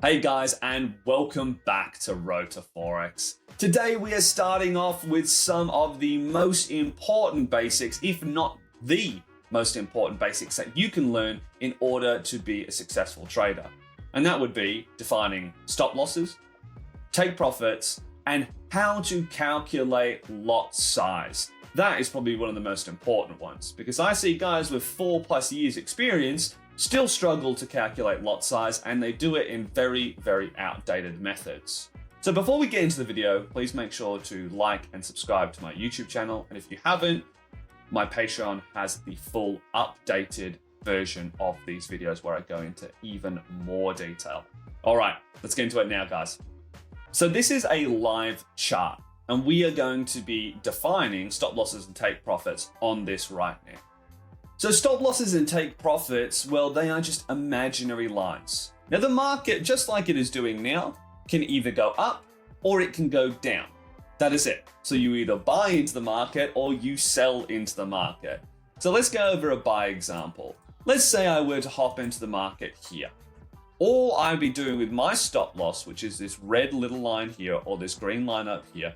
Hey guys, and welcome back to Road to Forex. Today we are starting off with some of the most important basics, if not the most important basics that you can learn in order to be a successful trader. And that would be defining stop losses, take profits, and how to calculate lot size. That is probably one of the most important ones because I see guys with 4+ years experience still struggle to calculate lot size, and they do it in very, very outdated methods. So before we get into the video, please make sure to like and subscribe to my YouTube channel. And if you haven't, my Patreon has the full updated version of these videos where I go into even more detail. All right, let's get into it now, guys. So this is a live chart, and we are going to be defining stop losses and take profits on this right now. So stop losses and take profits, well, they are just imaginary lines. Now the market, just like it is doing now, can either go up or it can go down. That is it. So you either buy into the market or you sell into the market. So let's go over a buy example. Let's say I were to hop into the market here. All I'd be doing with my stop loss, which is this red little line here or this green line up here,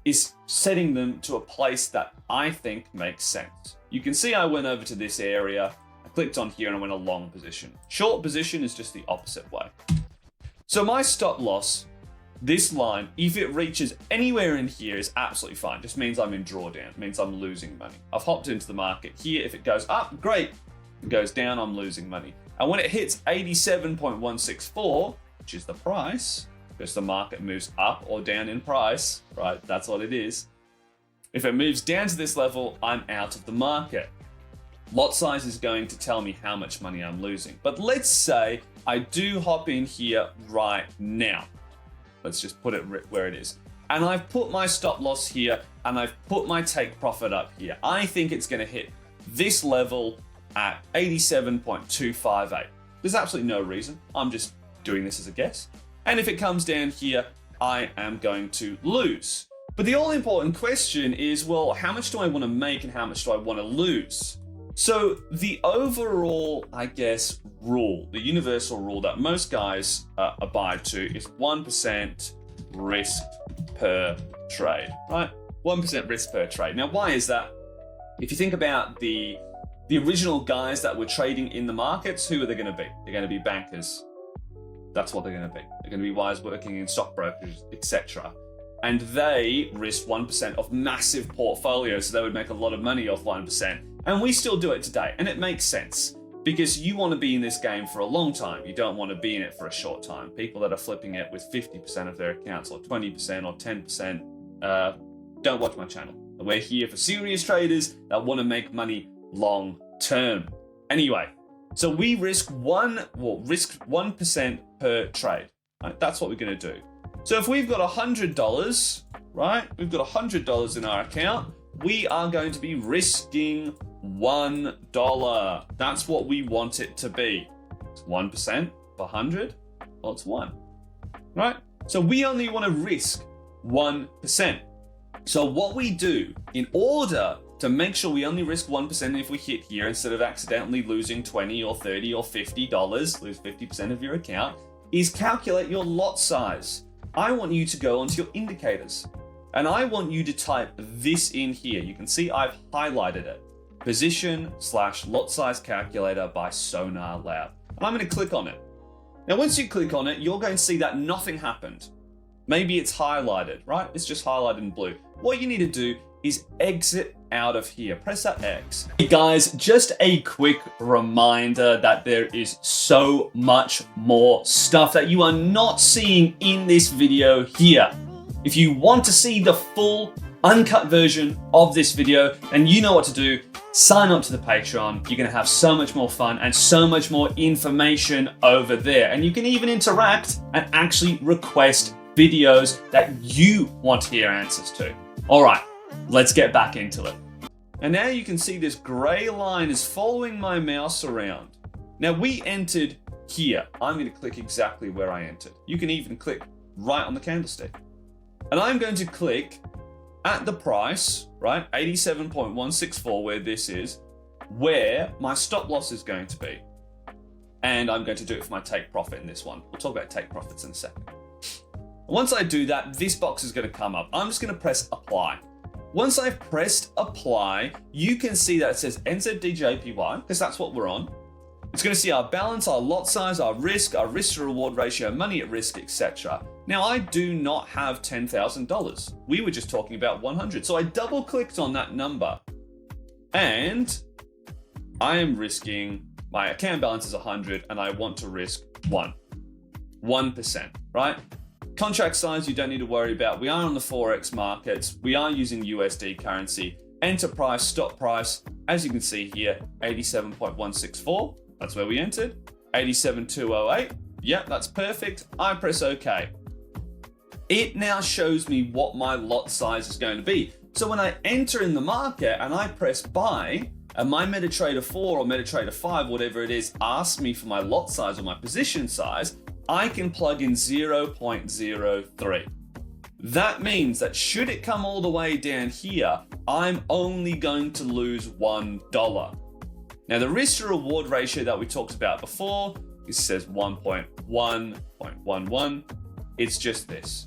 is setting them to a place that I think makes sense. You can see I went over to this area, I clicked on here and I went a long position. Short position is just the opposite way. So my stop loss, this line, if it reaches anywhere in here is absolutely fine. Just means I'm in drawdown, it means I'm losing money. I've hopped into the market here. If it goes up, great. If it goes down, I'm losing money. And when it hits 87.164, which is the price, because the market moves up or down in price, right? That's what it is. If it moves down to this level, I'm out of the market. Lot size is going to tell me how much money I'm losing. But let's say I do hop in here right now. Let's just put it where it is. And I've put my stop loss here and I've put my take profit up here. I think it's going to hit this level at 87.258. There's absolutely no reason. I'm just doing this as a guess. And if it comes down here, I am going to lose. But the all important question is, well, how much do I want to make and how much do I want to lose? So the overall, I guess, rule, the universal rule that most guys abide to is 1% risk per trade, right? 1% risk per trade. Now, why is that? If you think about the original guys that were trading in the markets, who are they going to be? They're going to be bankers. That's what they're going to be. They're going to be guys working in stockbrokers, etc. And they risked 1% of massive portfolios, so they would make a lot of money off 1%. And we still do it today, and it makes sense because you want to be in this game for a long time. You don't want to be in it for a short time. People that are flipping it with 50% of their accounts or 20% or 10%, don't watch my channel. We're here for serious traders that want to make money long term. Anyway, so we risk 1% per trade. Right? That's what we're going to do. So if we've got $100, right? We've got $100 in our account. We are going to be risking $1. That's what we want it to be. It's 1% for 100. Well, it's 1, right? So we only want to risk 1%. So what we do in order to make sure we only risk 1% if we hit here instead of accidentally losing $20 or $30 or $50, lose 50% of your account, is calculate your lot size. I want you to go onto your indicators and I want you to type this in here. You can see I've highlighted it. Position/lot size calculator by Sonar Lab. And I'm going to click on it. Now, once you click on it, you're going to see that nothing happened. Maybe it's highlighted, right? It's just highlighted in blue. What you need to do is exit out of here. Press that X. Hey guys, just a quick reminder that there is so much more stuff that you are not seeing in this video here. If you want to see the full uncut version of this video, then you know what to do. Sign up to the Patreon. You're going to have so much more fun and so much more information over there. And you can even interact and actually request videos that you want to hear answers to. All right, let's get back into it. And now you can see this gray line is following my mouse around. Now we entered here. I'm going to click exactly where I entered. You can even click right on the candlestick. And I'm going to click at the price, right, 87.164, where this is, where my stop loss is going to be. and I'm going to do it for my take profit in this one. We'll talk about take profits in a second. Once I do that, this box is going to come up. I'm just going to press apply. Once I've pressed apply, you can see that it says NZDJPY, because that's what we're on. It's going to see our balance, our lot size, our risk to reward ratio, money at risk, etc. Now, I do not have $10,000. We were just talking about 100. So I double clicked on that number and I am risking, my account balance is 100 and I want to risk 1%, right? Contract size, you don't need to worry about. We are on the Forex markets. We are using USD currency. Enter price, stop price. As you can see here, 87.164. That's where we entered. 87.208. Yep, that's perfect. I press OK. It now shows me what my lot size is going to be. So when I enter in the market and I press buy, and my MetaTrader 4 or MetaTrader 5, whatever it is, asks me for my lot size or my position size, I can plug in 0.03. That means that should it come all the way down here, I'm only going to lose $1. Now, the risk to reward ratio that we talked about before, it says 1.1.11. It's just this,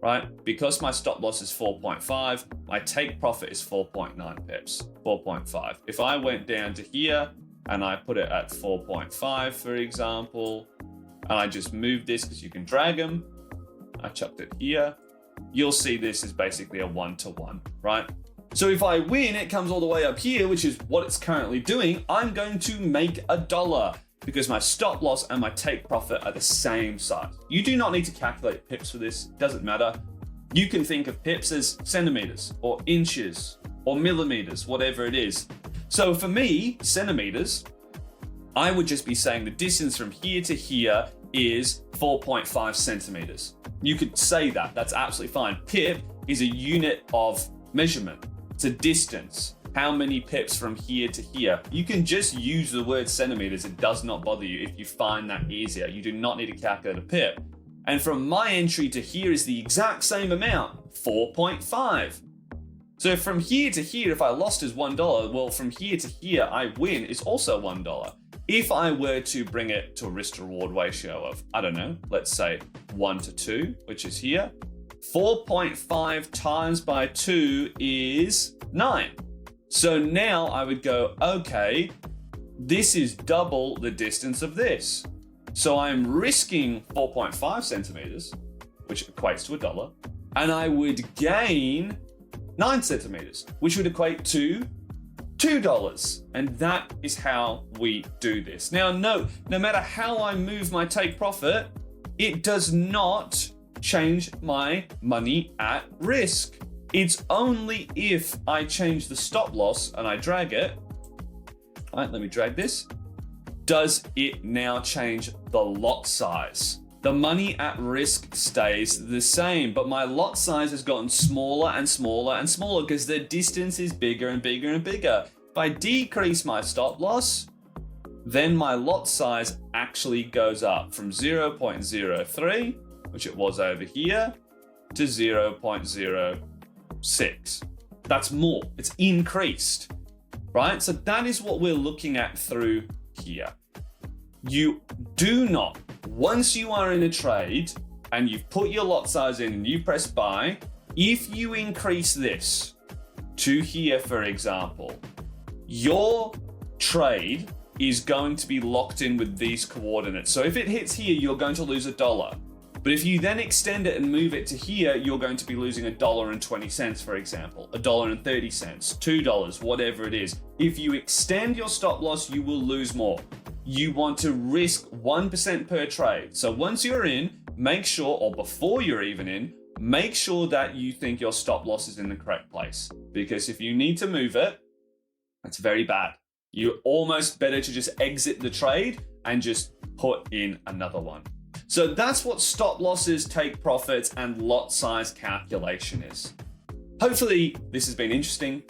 right? Because my stop loss is 4.5, my take profit is 4.9 pips, 4.5. If I went down to here and I put it at 4.5, for example, and I just moved this because you can drag them, I chucked it here, you'll see this is basically a 1-to-1, right? So if I win, it comes all the way up here, which is what it's currently doing. I'm going to make $1 because my stop loss and my take profit are the same size. You do not need to calculate pips for this. It doesn't matter. You can think of pips as centimeters or inches or millimeters, whatever it is. So for me, centimeters, I would just be saying the distance from here to here is 4.5 centimeters. You could say that. That's absolutely fine. Pip is a unit of measurement. It's a distance. How many pips from here to here? You can just use the word centimeters. It does not bother you if you find that easier. You do not need to calculate a pip. And from my entry to here is the exact same amount, 4.5. So from here to here, if I lost is $1, well, from here to here, I win is also $1. If I were to bring it to a risk to reward ratio of, I don't know, let's say 1-to-2, which is here, 4.5 times by 2 is 9. So now I would go, okay, this is double the distance of this. So I'm risking 4.5 centimeters, which equates to $1, and I would gain 9 centimeters, which would equate to $2. And that is how we do this. Now, no matter how I move my take profit, it does not change my money at risk. It's only if I change the stop loss and I drag it. All right, let me drag this. Does it now change the lot size? The money at risk stays the same, but my lot size has gotten smaller and smaller and smaller because the distance is bigger and bigger and bigger. If I decrease my stop loss, then my lot size actually goes up from 0.03, which it was over here, to 0.06. That's more, it's increased, right? So that is what we're looking at through here. You do not, once you are in a trade and you've put your lot size in and you press buy, if you increase this to here, for example, your trade is going to be locked in with these coordinates. So if it hits here, you're going to lose $1. But if you then extend it and move it to here, you're going to be losing $1.20, for example, $1.30, $2, whatever it is. If you extend your stop loss, you will lose more. You want to risk 1% per trade. So once you're in, make sure, or before you're even in, make sure that you think your stop loss is in the correct place. Because if you need to move it, that's very bad. You're almost better to just exit the trade and just put in another one. So that's what stop losses, take profits, and lot size calculation is. Hopefully this has been interesting.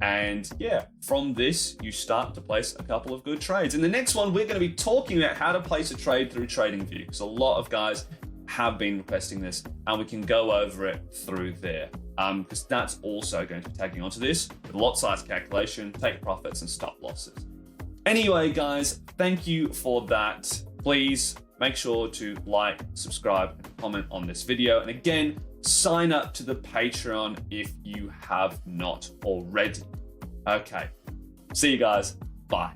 And yeah, from this, you start to place a couple of good trades. In the next one, we're going to be talking about how to place a trade through TradingView, because a lot of guys have been requesting this, and we can go over it through there. Because that's also going to be tagging onto this, with lot size calculation, take profits, and stop losses. Anyway, guys, thank you for that. Please make sure to like, subscribe, and comment on this video. And again, sign up to the Patreon if you have not already. Okay, see you guys. Bye.